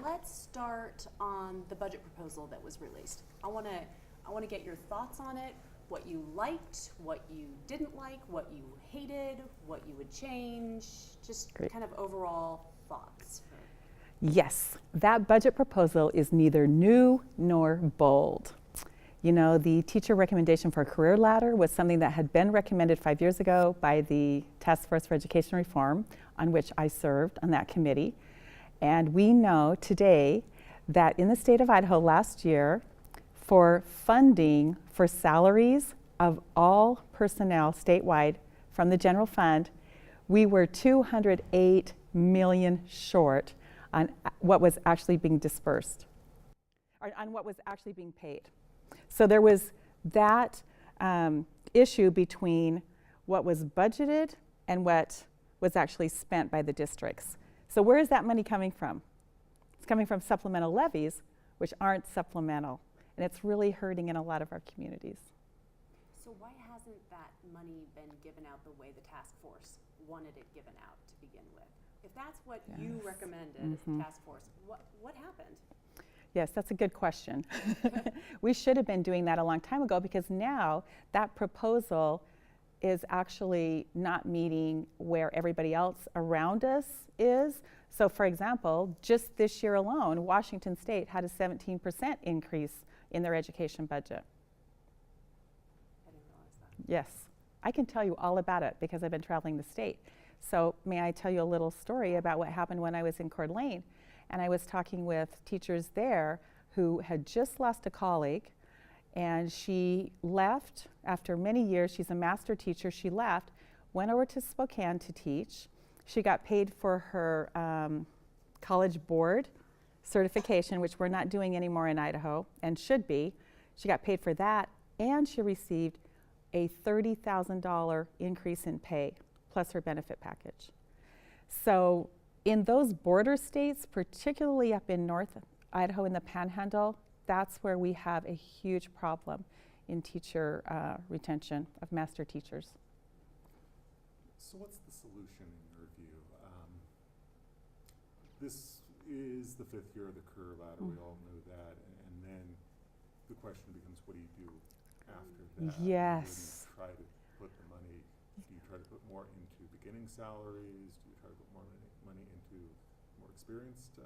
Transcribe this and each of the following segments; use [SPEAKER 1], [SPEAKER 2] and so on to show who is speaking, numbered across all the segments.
[SPEAKER 1] Let's start on the budget proposal that was released. I want to get your thoughts on it, what you liked, what you didn't like, what you hated, what you would change, just
[SPEAKER 2] Great.
[SPEAKER 1] kind of overall thoughts.
[SPEAKER 2] Yes, that budget proposal is neither new nor bold. You know, the teacher recommendation for a career ladder was something that had been recommended 5 years ago by the Task Force for Education Reform, on which I served on that committee. And we know today that in the state of Idaho last year, for funding for salaries of all personnel statewide from the general fund, we were $208 million short on what was actually being dispersed, or on what was actually being paid. So there was that issue between what was budgeted and what was actually spent by the districts. So where is that money coming from? It's coming from supplemental levies, which aren't supplemental. And it's really hurting in a lot of our communities.
[SPEAKER 1] So why hasn't that money been given out the way the task force wanted it given out to begin with? If that's what you recommended as the task force, what happened?
[SPEAKER 2] Yes, that's a good question. We should have been doing that a long time ago, because now that proposal is actually not meeting where everybody else around us is. So for example, just this year alone, Washington State had a 17% increase in their education budget.
[SPEAKER 1] I didn't realize that.
[SPEAKER 2] Yes, I can tell you all about it because I've been traveling the state. So may I tell you a little story about what happened when I was in Coeur d'Alene? And I was talking with teachers there who had just lost a colleague, and she left after many years. She's a master teacher. She left, went over to Spokane to teach. She got paid for her college board certification, which we're not doing anymore in Idaho and should be. She got paid for that, and she received a $30,000 increase in pay plus her benefit package. So in those border states, particularly up in North Idaho in the Panhandle, that's where we have a huge problem in teacher retention of master teachers.
[SPEAKER 3] So what's the solution in your view? This is the 5th year of the career ladder, we all know that, and then the question becomes, what do you do after that?
[SPEAKER 2] Yes.
[SPEAKER 3] Where do you try to put the money? Do you try to put more into beginning salaries? Do you try to put more money into more experienced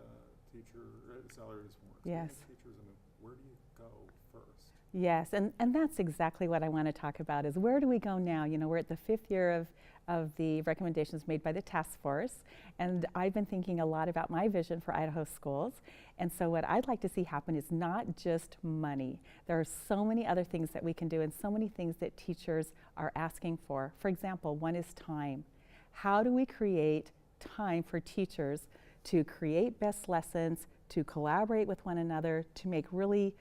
[SPEAKER 3] teacher salaries for more experienced teachers? I mean, where do you go first?
[SPEAKER 2] Yes, and that's exactly what I want to talk about, is where do we go now? You know, we're at the 5th year of the recommendations made by the task force, and I've been thinking a lot about my vision for Idaho schools. And so what I'd like to see happen is not just money. There are so many other things that we can do and so many things that teachers are asking for. For example, one is time. How do we create time for teachers to create best lessons, to collaborate with one another, to make really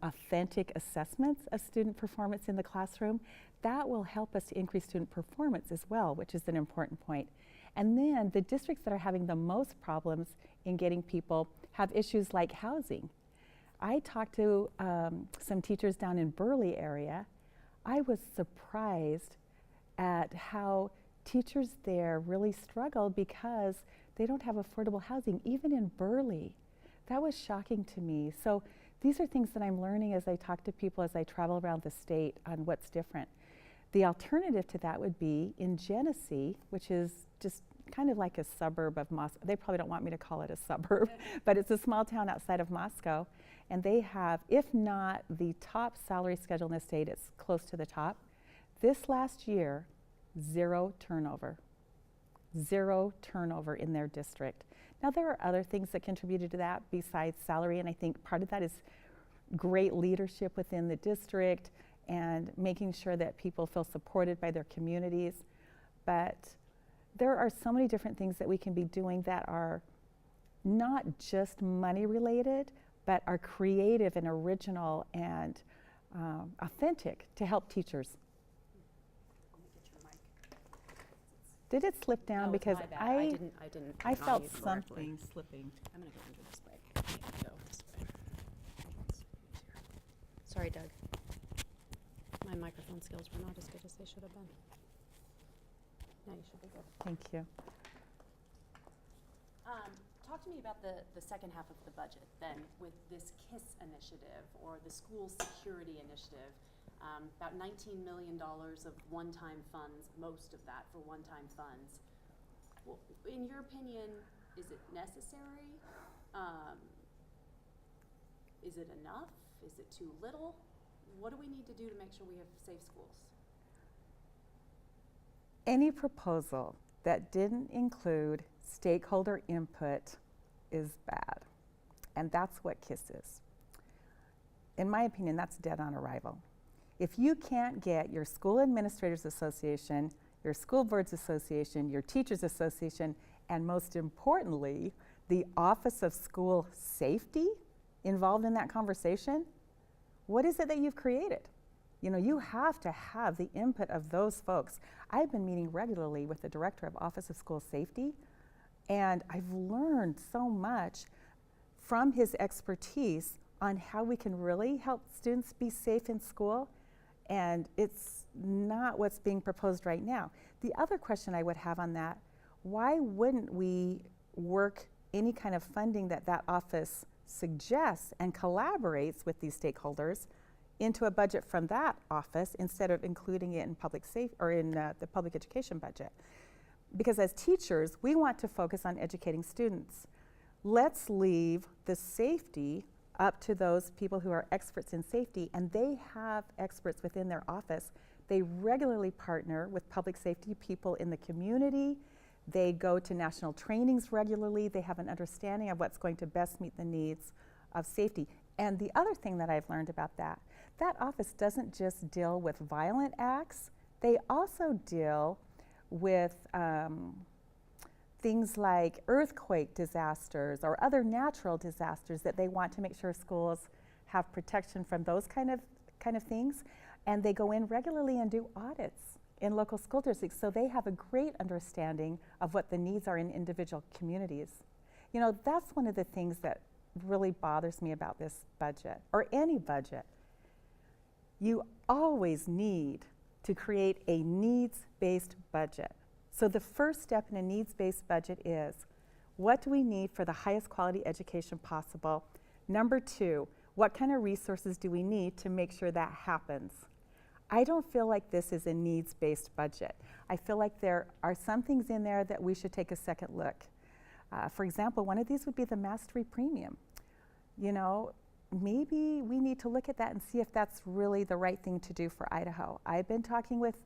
[SPEAKER 2] authentic assessments of student performance in the classroom? That will help us to increase student performance as well, which is an important point. And then the districts that are having the most problems in getting people have issues like housing. I talked to some teachers down in Burley area. I was surprised at how teachers there really struggle because they don't have affordable housing, even in Burley. That was shocking to me. So these are things that I'm learning as I talk to people, as I travel around the state, on what's different. The alternative to that would be in Genesee, which is just kind of like a suburb of Moscow. They probably don't want me to call it a suburb, but it's a small town outside of Moscow. And they have, if not the top salary schedule in the state, it's close to the top. This last year, 0 turnover. 0 turnover in their district. Now, there are other things that contributed to that besides salary, and I think part of that is great leadership within the district and making sure that people feel supported by their communities. But there are so many different things that we can be doing that are not just money related, but are creative and original and authentic to help teachers. Did it slip down?
[SPEAKER 1] Oh,
[SPEAKER 2] because
[SPEAKER 1] my bad. I
[SPEAKER 2] felt
[SPEAKER 1] didn't
[SPEAKER 2] something slipping.
[SPEAKER 1] I'm gonna go under this way. I can't go this way. Sorry, Doug. My microphone skills were not as good as they should have been. Now you should be good.
[SPEAKER 2] Thank you.
[SPEAKER 1] talk to me about the second half of the budget then with this KISS initiative or the school security initiative. About $19 million of one-time funds, most of that for one-time funds. Well, in your opinion, is it necessary? Is it enough? Is it too little? What do we need to do to make sure we have safe schools?
[SPEAKER 2] Any proposal that didn't include stakeholder input is bad. And that's what KISS is. In my opinion, that's dead on arrival. If you can't get your School Administrators Association, your School Boards Association, your Teachers Association, and most importantly, the Office of School Safety involved in that conversation, what is it that you've created? You know, you have to have the input of those folks. I've been meeting regularly with the Director of Office of School Safety, and I've learned so much from his expertise on how we can really help students be safe in school, and it's not what's being proposed right now. The other question I would have on that, why wouldn't we work any kind of funding that that office suggests and collaborates with these stakeholders into a budget from that office instead of including it in public safe or in the public education budget? Because as teachers, we want to focus on educating students. Let's leave the safety up to those people who are experts in safety, and they have experts within their office. They regularly partner with public safety people in the community. They go to national trainings regularly. They have an understanding of what's going to best meet the needs of safety. And the other thing that I've learned about that office doesn't just deal with violent acts. They also deal with things like earthquake disasters or other natural disasters that they want to make sure schools have protection from those kind of things. And they go in regularly and do audits in local school districts, so they have a great understanding of what the needs are in individual communities. You know, that's one of the things that really bothers me about this budget, or any budget. You always need to create a needs-based budget. So the first step in a needs-based budget is, what do we need for the highest quality education possible? Number two, what kind of resources do we need to make sure that happens? I don't feel like this is a needs-based budget. I feel like there are some things in there that we should take a second look. For example, one of these would be the mastery premium. You know, maybe we need to look at that and see if that's really the right thing to do for Idaho. I've been talking with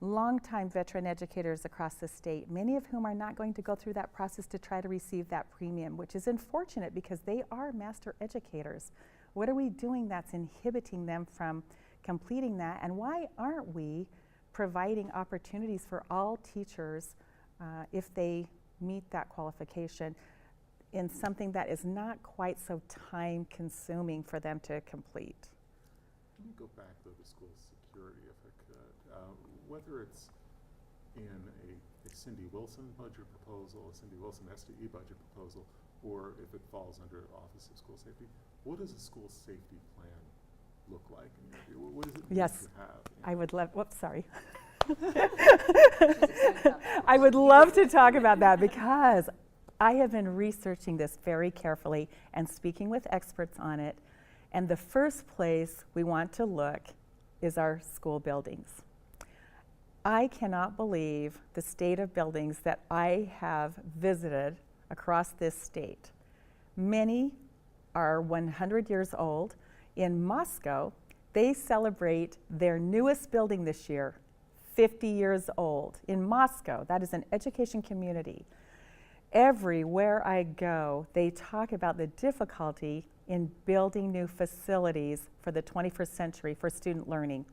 [SPEAKER 2] longtime veteran educators across the state, many of whom are not going to go through that process to try to receive that premium, which is unfortunate because they are master educators. What are we doing that's inhibiting them from completing that? And why aren't we providing opportunities for all teachers if they meet that qualification in something that is not quite so time consuming for them to complete?
[SPEAKER 3] Let me go back though to school security if I could. Whether it's in a Cindy Wilson budget proposal, a Cindy Wilson SDE budget proposal, or if it falls under Office of School Safety, what does a school safety plan look like in your view? What does it need to have?
[SPEAKER 2] I would love, whoops, sorry. I would love to talk about that because I have been researching this very carefully and speaking with experts on it. And the first place we want to look is our school buildings. I cannot believe the state of buildings that I have visited across this state. Many are 100 years old. In Moscow, they celebrate their newest building this year, 50 years old. In Moscow, that is an education community. Everywhere I go, they talk about the difficulty in building new facilities for the 21st century for student learning.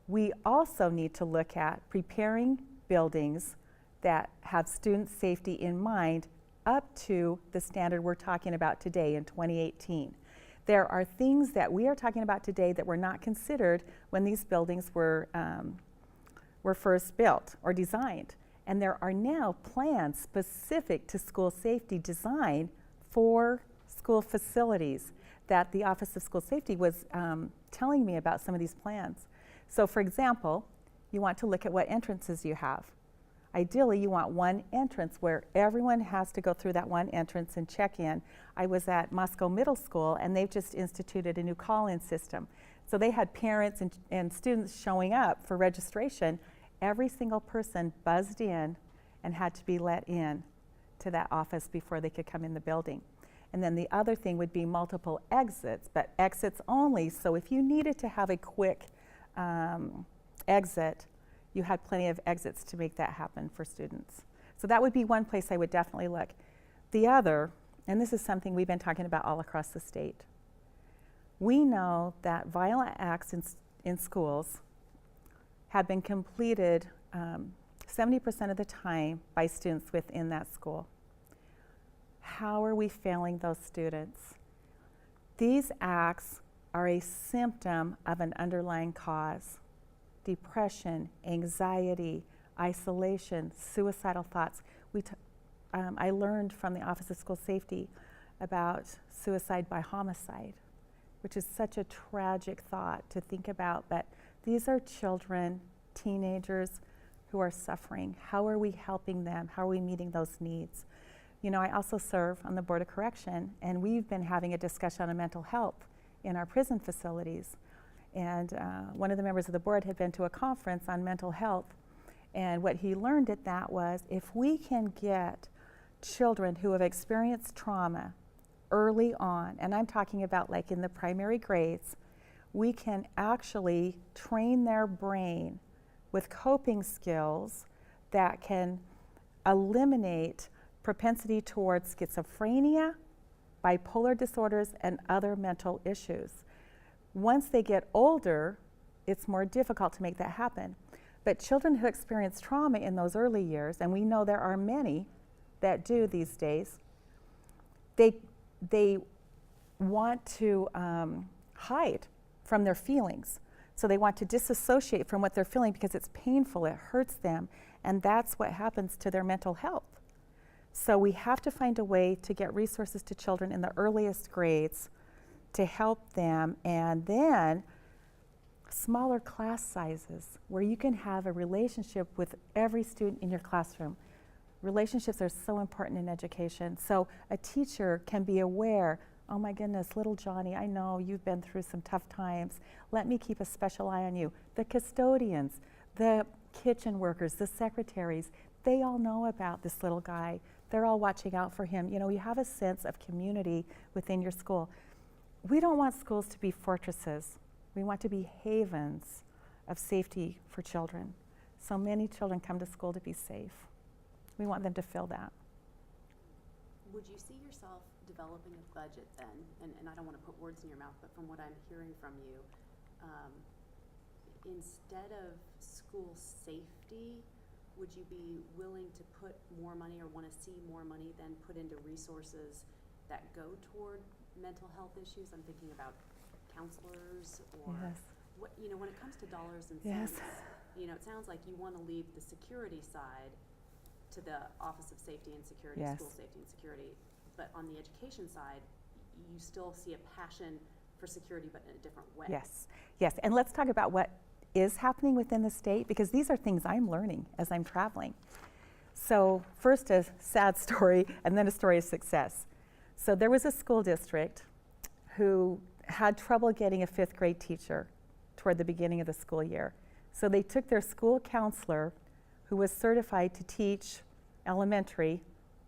[SPEAKER 2] We also need to look at preparing buildings that have student safety in mind up to the standard we're talking about today in 2018. There are things that we are talking about today that were not considered when these buildings were first built or designed. And there are now plans specific to school safety design for school facilities that the Office of School Safety was telling me about some of these plans. So for example, you want to look at what entrances you have. Ideally, you want one entrance where everyone has to go through that one entrance and check in. I was at Moscow Middle School, and they've just instituted a new call-in system. So they had parents and students showing up for registration. Every single person buzzed in and had to be let in to that office before they could come in the building. And then the other thing would be multiple exits, but exits only. So if you needed to have a quick exit, you had plenty of exits to make that happen for students. So that would be one place I would definitely look. The other, and this is something we've been talking about all across the state, we know that violent acts in schools have been completed 70% of the time by students within that school. How are we failing those students? These acts are a symptom of an underlying cause. Depression, anxiety, isolation, suicidal thoughts. I learned from the Office of School Safety about suicide by homicide, which is such a tragic thought to think about, but these are children, teenagers who are suffering. How are we helping them? How are we meeting those needs? You know, I also serve on the Board of Correction, and we've been having a discussion on mental health in our prison facilities. And one of the members of the board had been to a conference on mental health, and what he learned at that was if we can get children who have experienced trauma early on, and I'm talking about like in the primary grades, we can actually train their brain with coping skills that can eliminate propensity towards schizophrenia, bipolar disorders, and other mental issues. Once they get older, it's more difficult to make that happen. But children who experience trauma in those early years, and we know there are many that do these days, they want to hide from their feelings. So they want to disassociate from what they're feeling because it's painful, it hurts them, and that's what happens to their mental health. So we have to find a way to get resources to children in the earliest grades to help them, and then smaller class sizes where you can have a relationship with every student in your classroom. Relationships are so important in education. So a teacher can be aware, oh my goodness, little Johnny, I know you've been through some tough times. Let me keep a special eye on you. The custodians, the kitchen workers, the secretaries, they all know about this little guy. They're all watching out for him. You know, you have a sense of community within your school. We don't want schools to be fortresses. We want to be havens of safety for children. So many children come to school to be safe. We want them to feel that.
[SPEAKER 1] Would you see yourself developing a budget then? And I don't want to put words in your mouth, but from what I'm hearing from you, instead of school safety, would you be willing to put more money or want to see more money than put into resources that go toward mental health issues? I'm thinking about counselors or what, you know, when it comes to dollars and cents, you know, it sounds like you want to leave the security side to the Office of Safety and Security, School Safety and Security, but on the education side, you still see a passion for security, but in a different way. Yes, and let's talk about what is happening within the state, because these are things I'm learning as I'm traveling. So first a sad story, and then a story of success. So there was a school district who had trouble getting a 5th grade teacher toward the beginning of the school year. So they took their school counselor, who was certified to teach elementary,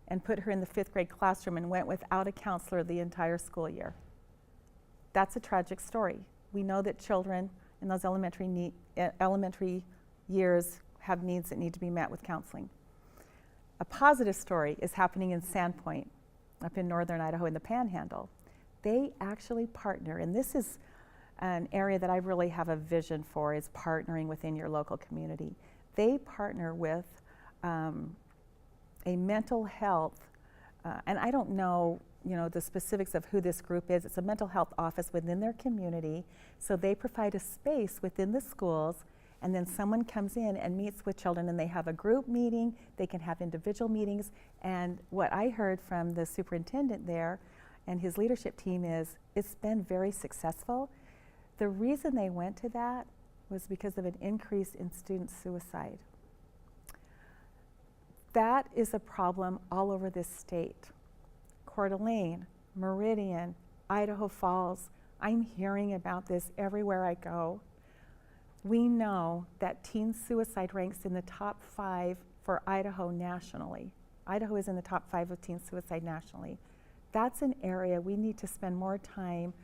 [SPEAKER 1] and put her in the 5th grade classroom and went without a counselor the entire school year. That's a tragic story. We know that children in those elementary years have needs that need to be met with counseling. A positive story is happening in Sandpoint, up in northern Idaho in the Panhandle. They actually partner, and this is an area that I really have a vision for, is partnering within your local community. They partner with a mental health, and I don't know, you know, the specifics of who this group is. It's a mental health office within their community. So they provide a space within the schools, and then someone comes in and meets with children, and they have a group meeting, they can have individual meetings. And what I heard from the superintendent there and his leadership team is it's been very successful. The reason they went to that was because of an increase in student suicide.
[SPEAKER 2] That is a problem all over this state. Coeur d'Alene, Meridian, Idaho Falls. I'm hearing about this everywhere I go. We know that teen suicide ranks in the top 5 for Idaho nationally. Idaho is in the top 5 of teen suicide nationally. That's an area we need to spend more time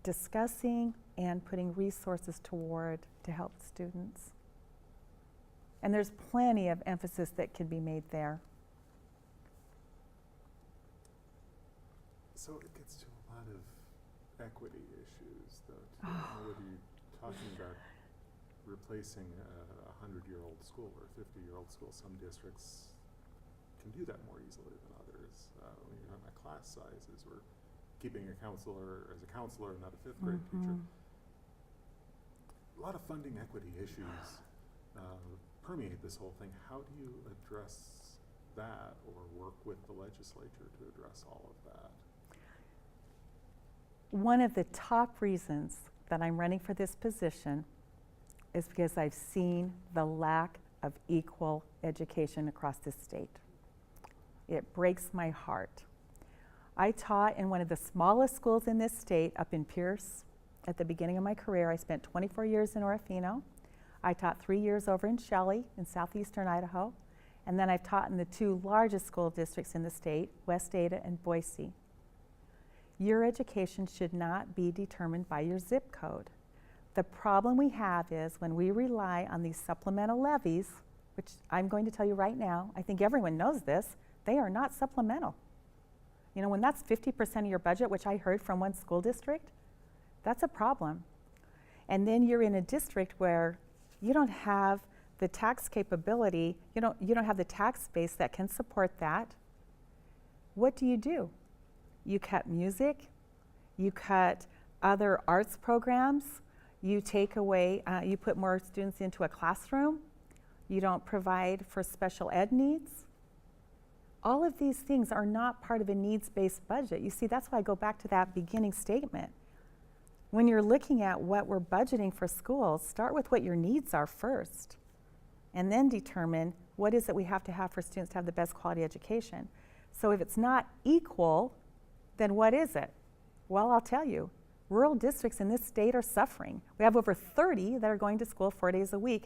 [SPEAKER 2] discussing and putting resources toward to help students. And there's plenty of emphasis that can be made there.
[SPEAKER 3] So it gets to a lot of equity issues, though, too. Whether you're talking about replacing a 100-year-old school or a 50-year-old school, some districts can do that more easily than others. When you're talking about class sizes or keeping a counselor as a counselor and not a fifth-grade teacher. A lot of funding equity issues permeate this whole thing. How do you address that or work with the legislature to address all of that?
[SPEAKER 2] One of the top reasons that I'm running for this position is because I've seen the lack of equal education across this state. It breaks my heart. I taught in one of the smallest schools in this state up in Pierce. At the beginning of my career, I spent 24 years in Orofino. I taught 3 years over in Shelley in southeastern Idaho. And then I've taught in the 2 largest school districts in the state, West Ada and Boise. Your education should not be determined by your zip code. The problem we have is when we rely on these supplemental levies, which I'm going to tell you right now, I think everyone knows this, they are not supplemental. You know, when that's 50% of your budget, which I heard from one school district, that's a problem. And then you're in a district where you don't have the tax capability, you don't have the tax base that can support that. What do? You cut music, you cut other arts programs, you take away, you put more students into a classroom, you don't provide for special ed needs. All of these things are not part of a needs-based budget. You see, that's why I go back to that beginning statement. When you're looking at what we're budgeting for schools, start with what your needs are first, and then determine what is it we have to have for students to have the best quality education. So if it's not equal, then what is it? Well, I'll tell you, rural districts in this state are suffering. We have over 30 that are going to school 4 days a week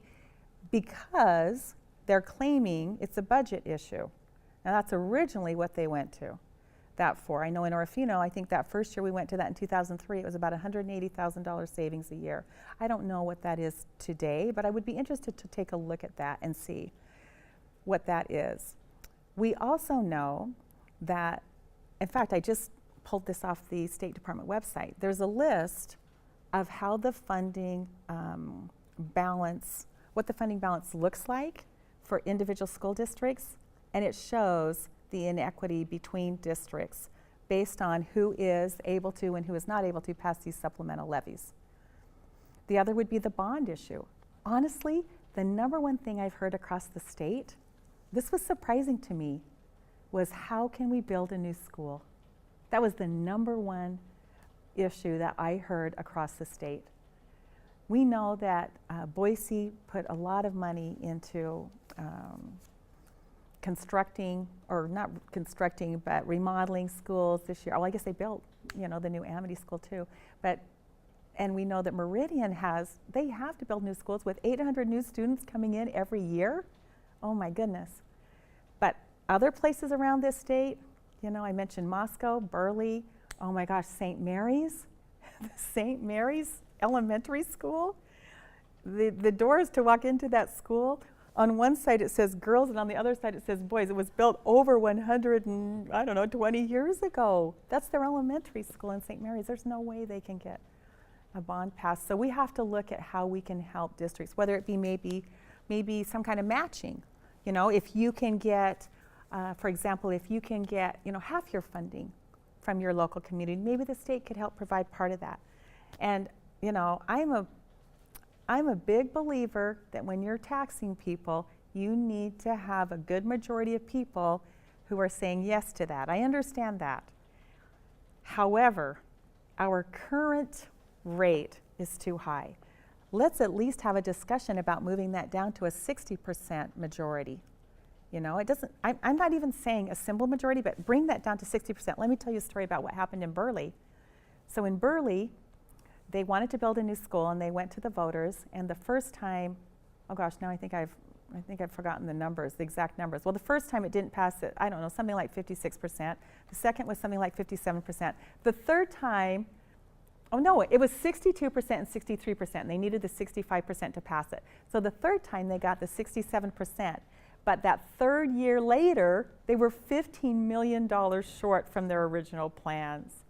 [SPEAKER 2] because they're claiming it's a budget issue. Now that's originally what they went to that for. I know in Orofino, I think that first year we went to that in 2003, it was about $180,000 savings a year. I don't know what that is today, but I would be interested to take a look at that and see what that is. We also know that, in fact, I just pulled this off the State Department website. There's a list of how the funding balance, what the funding balance looks like for individual school districts, and it shows the inequity between districts based on who is able to and who is not able to pass these supplemental levies. The other would be the bond issue. Honestly, the number one thing I've heard across the state, this was surprising to me, was how can we build a new school? That was the number one issue that I heard across the state. We know that Boise put a lot of money into constructing, or not constructing, but remodeling schools this year. Well, I guess they built, the new Amity School too. And we know that Meridian they have to build new schools with 800 new students coming in every year. Oh my goodness. But other places around this state, I mentioned Moscow, Burley, oh my gosh, St. Mary's, the St. Mary's Elementary School. The doors to walk into that school, on one side it says girls and on the other side it says boys. It was built over 20 years ago. That's their elementary school in St. Mary's. There's no way they can get a bond passed. So we have to look at how we can help districts, whether it be maybe some kind of matching. If you can get, for example, if you can get, half your funding from your local community, maybe the state could help provide part of that. And, I'm a big believer that when you're taxing people, you need to have a good majority of people who are saying yes to that. I understand that. However, our current rate is too high. Let's at least have a discussion about moving that down to a 60% majority. You know, it doesn't, I'm not even saying a simple majority, but bring that down to 60%. Let me tell you a story about what happened in Burley. So in Burley, they wanted to build a new school and they went to the voters, and the first time, oh gosh, now I think I've forgotten the numbers, the exact numbers. Well, the first time it didn't pass it, I don't know, something like 56%. The second was something like 57%. The third time, oh no, it was 62% and 63%. And they needed the 65% to pass it. So the third time they got the 67%. But that third year later, they were $15 million short from their original plans.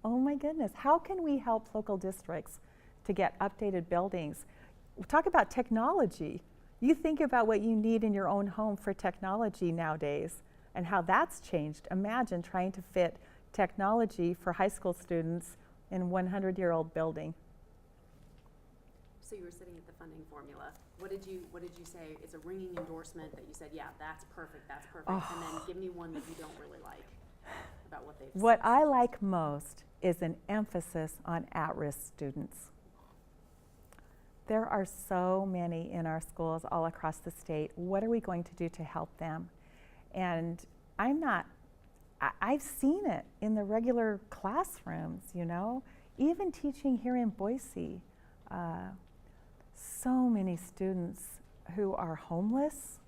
[SPEAKER 2] Oh my goodness, how can we help local districts to get updated buildings? Talk about technology. You think about what you need in your own home for technology nowadays and how that's changed. Imagine trying to fit technology for high school students in a 100-year-old building.
[SPEAKER 1] So you were sitting at the funding formula. What did you say? It's a ringing endorsement that you said, yeah, that's perfect, that's perfect. Oh. And then give me one that you don't really like about what they've said.
[SPEAKER 2] What I like most is an emphasis on at-risk students. There are so many in our schools all across the state. What are we going to do to help them? And I've seen it in the regular classrooms, you know, even teaching here in Boise. So many students who are homeless.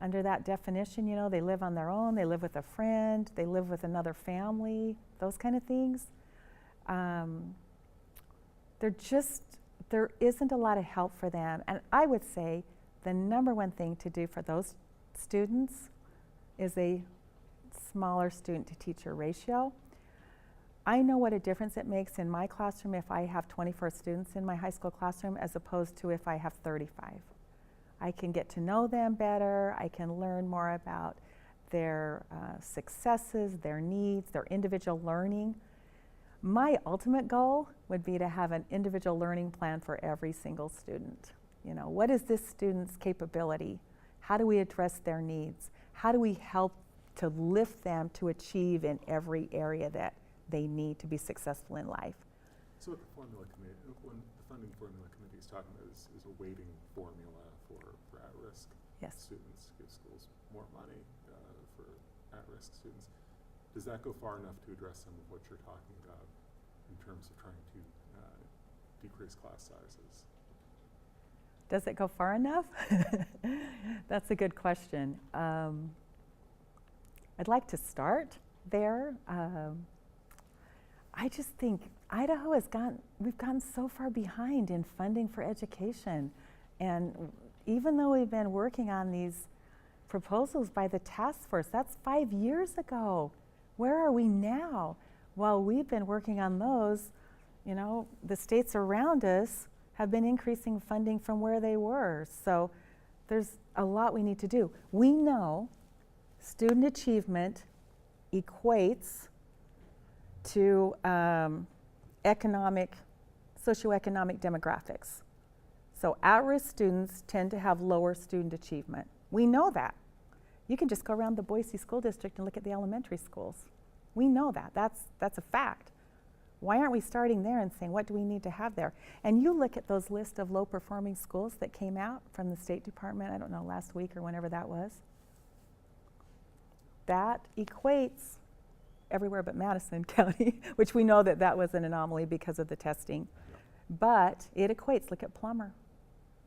[SPEAKER 2] Under that definition, you know, they live on their own, they live with a friend, they live with another family, those kind of things. There isn't a lot of help for them. And I would say the number one thing to do for those students is a smaller student to teacher ratio. I know what a difference it makes in my classroom if I have 24 students in my high school classroom as opposed to if I have 35. I can get to know them better. I can learn more about their successes, their needs, their individual learning. My ultimate goal would be to have an individual learning plan for every single student. You know, what is this student's capability? How do we address their needs? How do we help to lift them to achieve in every area that they need to be successful in life?
[SPEAKER 3] So what the formula committee, when the funding formula committee is talking about is a weighting formula for at-risk students, give schools more money for at-risk students. Does that go far enough to address some of what you're talking about in terms of trying to decrease class sizes?
[SPEAKER 2] Does it go far enough? That's a good question. I'd like to start there. I just think Idaho we've gotten so far behind in funding for education. And even though we've been working on these proposals by the task force, that's 5 years ago. Where are we now? While we've been working on those, you know, the states around us have been increasing funding from where they were. So there's a lot we need to do. We know student achievement equates to socioeconomic demographics. So at-risk students tend to have lower student achievement. We know that. You can just go around the Boise School District and look at the elementary schools. We know that. That's a fact. Why aren't we starting there and saying, what do we need to have there? And you look at those lists of low-performing schools that came out from the State Department, I don't know, last week or whenever that was. That equates everywhere but Madison County, which we know that was an anomaly because of the testing. Yeah. But it equates. Look at Plummer.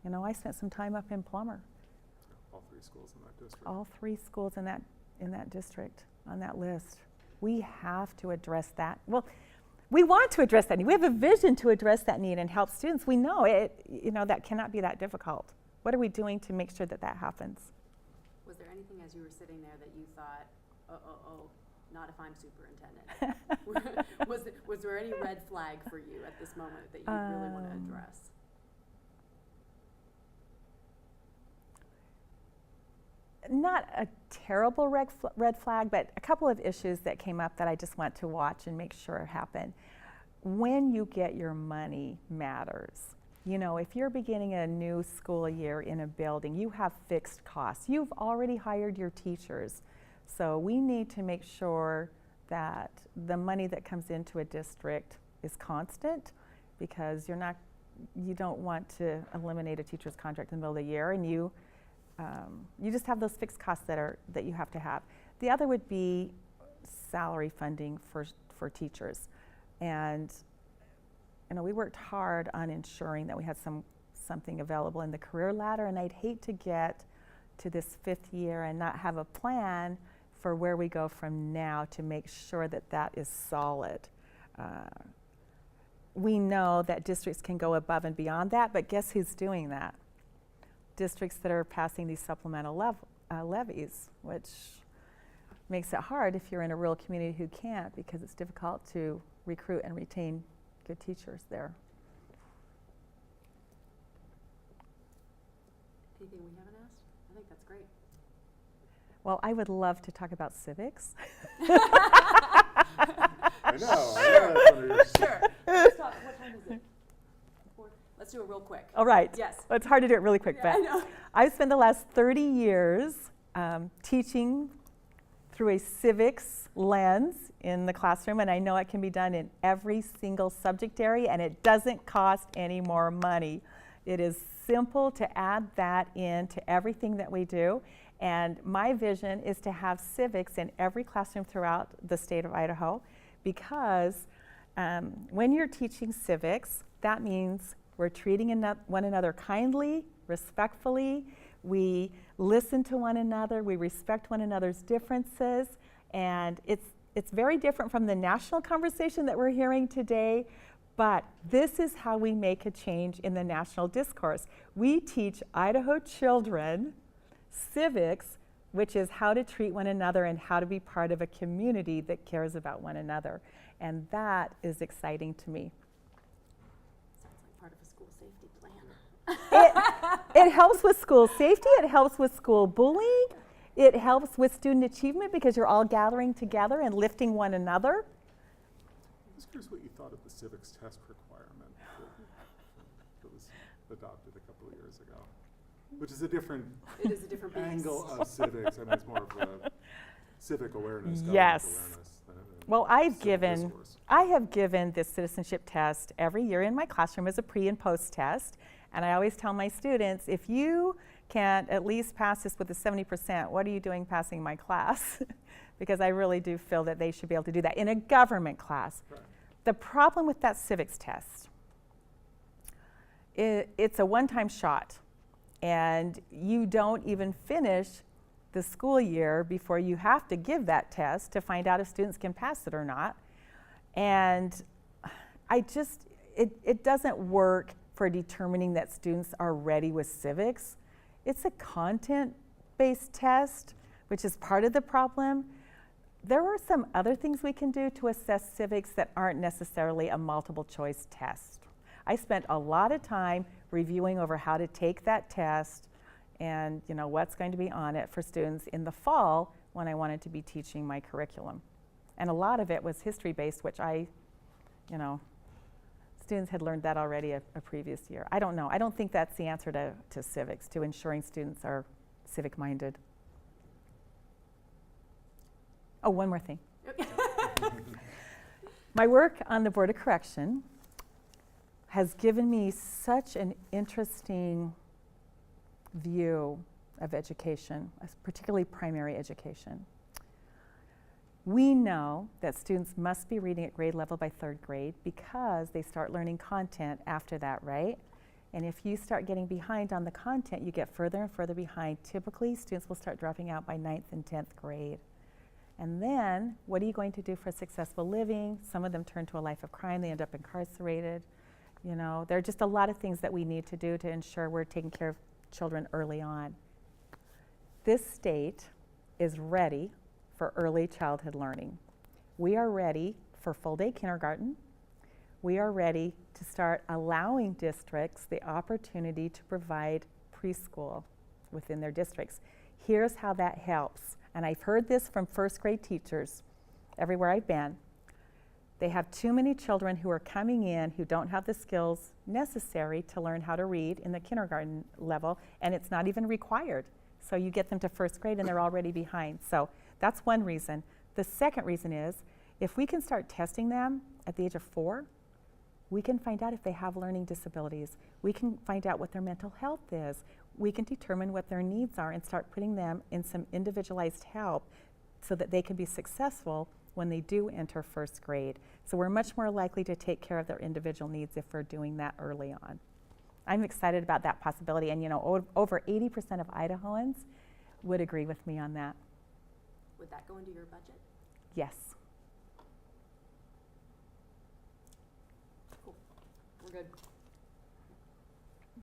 [SPEAKER 2] You know, I spent some time up in Plummer.
[SPEAKER 3] All 3 schools in that district.
[SPEAKER 2] All 3 schools in that district on that list. We have to address that. Well, we want to address that need. We have a vision to address that need and help students. We know it. You know, that cannot be that difficult. What are we doing to make sure that that happens?
[SPEAKER 1] Was there anything as you were sitting there that you thought, oh, not if I'm superintendent? Was there any red flag for you at this moment that you really want to address?
[SPEAKER 2] Not a terrible red flag, but a couple of issues that came up that I just want to watch and make sure happen. When you get your money matters. You know, if you're beginning a new school year in a building, you have fixed costs. You've already hired your teachers. So we need to make sure that the money that comes into a district is constant, because you don't want to eliminate a teacher's contract in the middle of the year, and you you just have those fixed costs that you have to have. The other would be salary funding for teachers. And we worked hard on ensuring that we had something available in the career ladder, and I'd hate to get to this 5th year and not have a plan for where we go from now to make sure that that is solid. We know that districts can go above and beyond that, but guess who's doing that? Districts that are passing these supplemental levies, which makes it hard if you're in a rural community who can't, because it's difficult to recruit and retain good teachers there.
[SPEAKER 1] Anything we haven't asked? I think that's great.
[SPEAKER 2] Well, I would love to talk about civics.
[SPEAKER 3] I know.
[SPEAKER 1] Sure. Let's talk. What time is it? 4? Let's do it real quick.
[SPEAKER 2] All right.
[SPEAKER 1] Yes.
[SPEAKER 2] Well, it's hard to do it really quick,
[SPEAKER 1] Yeah, I
[SPEAKER 2] but
[SPEAKER 1] know.
[SPEAKER 2] I've spent the last 30 years teaching through a civics lens in the classroom, and I know it can be done in every single subject area, and it doesn't cost any more money. It is simple to add that into everything that we do, and my vision is to have civics in every classroom throughout the state of Idaho, because when you're teaching civics, that means we're treating one another kindly, respectfully. We listen to one another. We respect one another's differences. And it's very different from the national conversation that we're hearing today. But this is how we make a change in the national discourse. We teach Idaho children civics, which is how to treat one another and how to be part of a community that cares about one another. And that is exciting to me.
[SPEAKER 1] Sounds like part of a school safety plan.
[SPEAKER 2] It helps with school safety, it helps with school bullying, it helps with student achievement because you're all gathering together and lifting one another.
[SPEAKER 3] I was curious what you thought of the civics test requirement that was adopted a couple of years ago, which is a different
[SPEAKER 1] It is a different beast.
[SPEAKER 3] angle of civics. I mean, it's more of a civic awareness, government
[SPEAKER 2] Yes.
[SPEAKER 3] awareness than a
[SPEAKER 2] Well,
[SPEAKER 3] civic discourse.
[SPEAKER 2] I have given this citizenship test every year in my classroom as a pre and post test. And I always tell my students, if you can't at least pass this with a 70%, what are you doing passing my class? Because I really do feel that they should be able to do that in a government class.
[SPEAKER 3] Right.
[SPEAKER 2] The problem with that civics test, it's a one-time shot. And you don't even finish the school year before you have to give that test to find out if students can pass it or not. And it doesn't work for determining that students are ready with civics. It's a content-based test, which is part of the problem. There are some other things we can do to assess civics that aren't necessarily a multiple choice test. I spent a lot of time reviewing over how to take that test and what's going to be on it for students in the fall when I wanted to be teaching my curriculum. And a lot of it was history-based, which students had learned that already a previous year. I don't know. I don't think that's the answer to civics, to ensuring students are civic-minded. Oh, one more thing. My work on the Board of Correction has given me such an interesting view of education, particularly primary education. We know that students must be reading at grade level by 3rd grade because they start learning content after that, right? And if you start getting behind on the content, you get further and further behind. Typically, students will start dropping out by 9th and 10th grade. And then, what are you going to do for successful living? Some of them turn to a life of crime. They end up incarcerated. There are just a lot of things that we need to do to ensure we're taking care of children early on. This state is ready for early childhood learning. We are ready for full-day kindergarten. We are ready to start allowing districts the opportunity to provide preschool within their districts. Here's how that helps. And I've heard this from 1st grade teachers everywhere I've been. They have too many children who are coming in who don't have the skills necessary to learn how to read in the kindergarten level, and it's not even required. So you get them to 1st grade and they're already behind. So that's one reason. The second reason is, if we can start testing them at the age of 4, we can find out if they have learning disabilities. We can find out what their mental health is. we can determine what their needs are and start putting them in some individualized help so that they can be successful when they do enter first grade. So we're much more likely to take care of their individual needs if we're doing that early on. I'm excited about that possibility, and over 80% of Idahoans would agree with me on that.
[SPEAKER 1] Would that go into your budget?
[SPEAKER 2] Yes.
[SPEAKER 1] Cool. We're good.